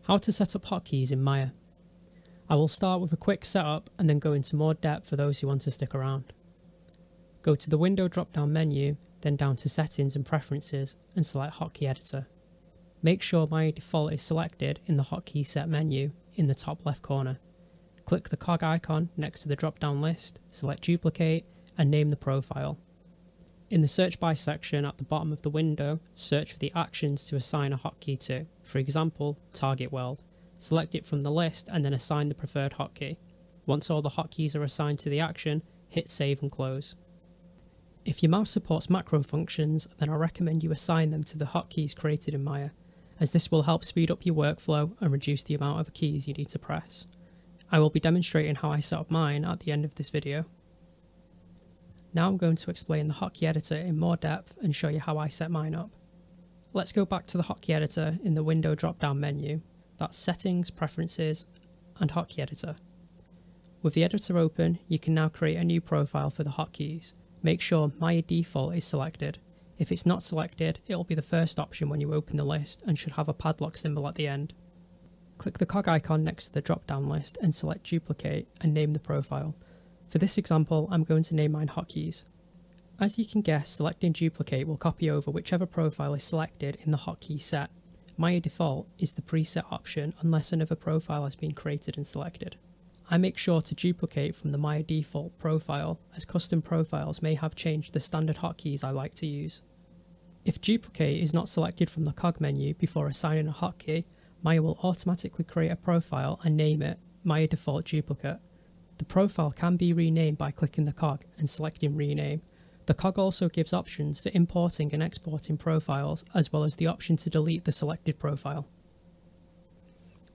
How to set up hotkeys in Maya. I will start with a quick setup and then go into more depth for those who want to stick around. Go to the window drop down menu, then down to settings and preferences and select Hotkey editor. Make sure Maya default is selected in the hotkey set menu in the top left corner. Click the cog icon next to the drop down list, select duplicate and name the profile. In the search by section at the bottom of the window, search for the actions to assign a hotkey to, for example, target weld. Select it from the list and then assign the preferred hotkey. Once all the hotkeys are assigned to the action, hit save and close. If your mouse supports macro functions, then I recommend you assign them to the hotkeys created in Maya, as this will help speed up your workflow and reduce the amount of keys you need to press. I will be demonstrating how I set up mine at the end of this video. Now I'm going to explain the Hotkey editor in more depth and show you how I set mine up. Let's go back to the Hotkey editor in the window drop down menu, that's Settings, Preferences and Hotkey editor. With the editor open, you can now create a new profile for the hotkeys. Make sure Maya default is selected. If it's not selected, it will be the first option when you open the list and should have a padlock symbol at the end. Click the cog icon next to the drop down list and select duplicate and name the profile. For this example, I'm going to name mine Hotkeys. As you can guess, selecting duplicate will copy over whichever profile is selected in the hotkey set. Maya default is the preset option unless another profile has been created and selected. I make sure to duplicate from the Maya default profile, as custom profiles may have changed the standard hotkeys I like to use. If duplicate is not selected from the cog menu before assigning a hotkey, Maya will automatically create a profile and name it Maya default duplicate. The profile can be renamed by clicking the cog and selecting rename. The cog also gives options for importing and exporting profiles, as well as the option to delete the selected profile.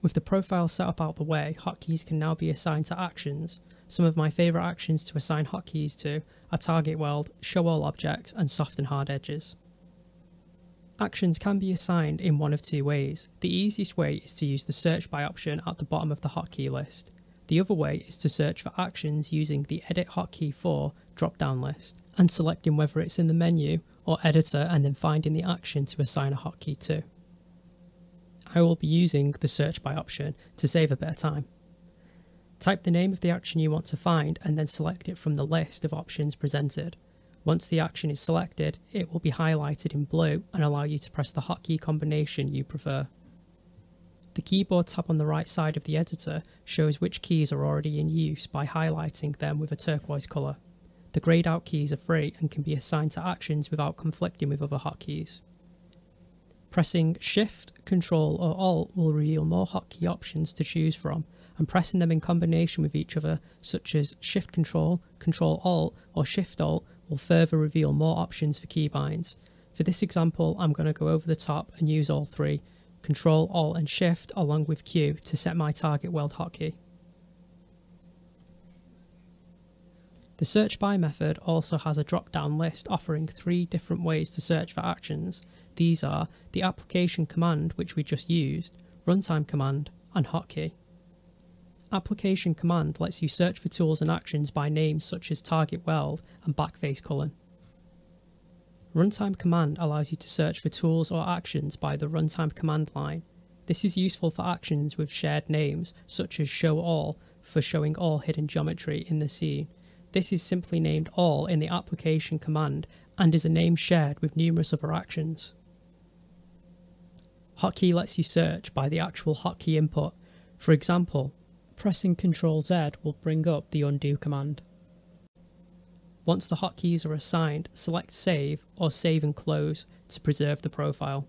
With the profile set up out the way, hotkeys can now be assigned to actions. Some of my favourite actions to assign hotkeys to are target weld, show all objects and soft and hard edges. Actions can be assigned in one of two ways. The easiest way is to use the search by option at the bottom of the hotkey list. The other way is to search for actions using the Edit Hotkey For drop-down list and selecting whether it's in the menu or editor and then finding the action to assign a hotkey to. I will be using the search by option to save a bit of time. Type the name of the action you want to find and then select it from the list of options presented. Once the action is selected, it will be highlighted in blue and allow you to press the hotkey combination you prefer. The keyboard tab on the right side of the editor shows which keys are already in use by highlighting them with a turquoise colour. The greyed out keys are free and can be assigned to actions without conflicting with other hotkeys. Pressing Shift, Ctrl or Alt will reveal more hotkey options to choose from, and pressing them in combination with each other, such as Shift Ctrl, Ctrl Alt or Shift Alt, will further reveal more options for keybinds. For this example, I'm going to go over the top and use all three, Ctrl, Alt and Shift along with Q to set my target weld hotkey. The search by method also has a drop-down list offering 3 different ways to search for actions. These are the application command, which we just used, runtime command and hotkey. Application command lets you search for tools and actions by names such as target weld and backface culling. Runtime command allows you to search for tools or actions by the runtime command line. This is useful for actions with shared names, such as show all for showing all hidden geometry in the scene. This is simply named all in the application command and is a name shared with numerous other actions. Hotkey lets you search by the actual hotkey input. For example, pressing Ctrl Z will bring up the undo command. Once the hotkeys are assigned, select Save or Save and Close to preserve the profile.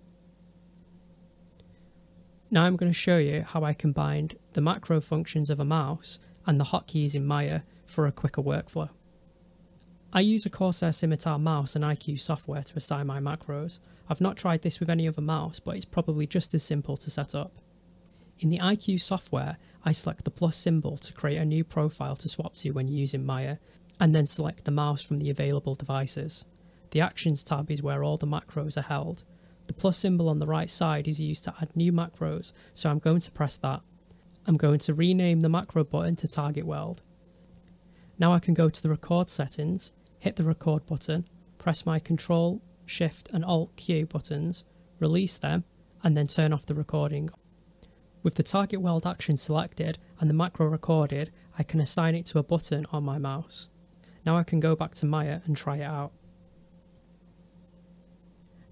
Now I'm going to show you how I combined the macro functions of a mouse and the hotkeys in Maya for a quicker workflow. I use a Corsair Scimitar mouse and IQ software to assign my macros. I've not tried this with any other mouse, but it's probably just as simple to set up. In the IQ software, I select the plus symbol to create a new profile to swap to when using Maya, and then select the mouse from the available devices. The Actions tab is where all the macros are held. The plus symbol on the right side is used to add new macros, so I'm going to press that. I'm going to rename the macro button to Target Weld. Now I can go to the record settings, hit the record button, press my Ctrl, Shift and Alt Q buttons, release them, and then turn off the recording. With the target weld action selected and the macro recorded, I can assign it to a button on my mouse. Now I can go back to Maya and try it out.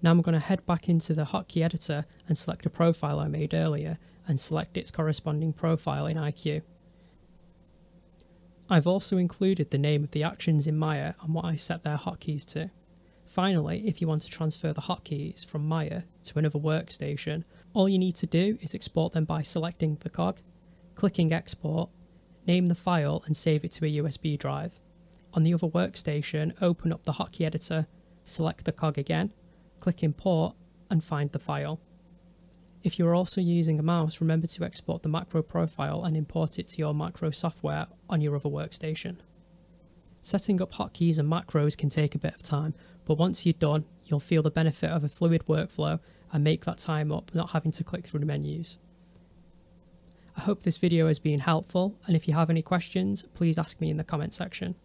Now I'm going to head back into the Hotkey editor and select a profile I made earlier and select its corresponding profile in IQ. I've also included the name of the actions in Maya and what I set their hotkeys to. Finally, if you want to transfer the hotkeys from Maya to another workstation, all you need to do is export them by selecting the cog, clicking export, name the file and save it to a USB drive. On the other workstation, open up the Hotkey editor, select the cog again, click import and find the file. If you're also using a mouse, remember to export the macro profile and import it to your macro software on your other workstation. Setting up hotkeys and macros can take a bit of time, but once you're done, you'll feel the benefit of a fluid workflow and make that time up not having to click through the menus. I hope this video has been helpful, and if you have any questions, please ask me in the comment section.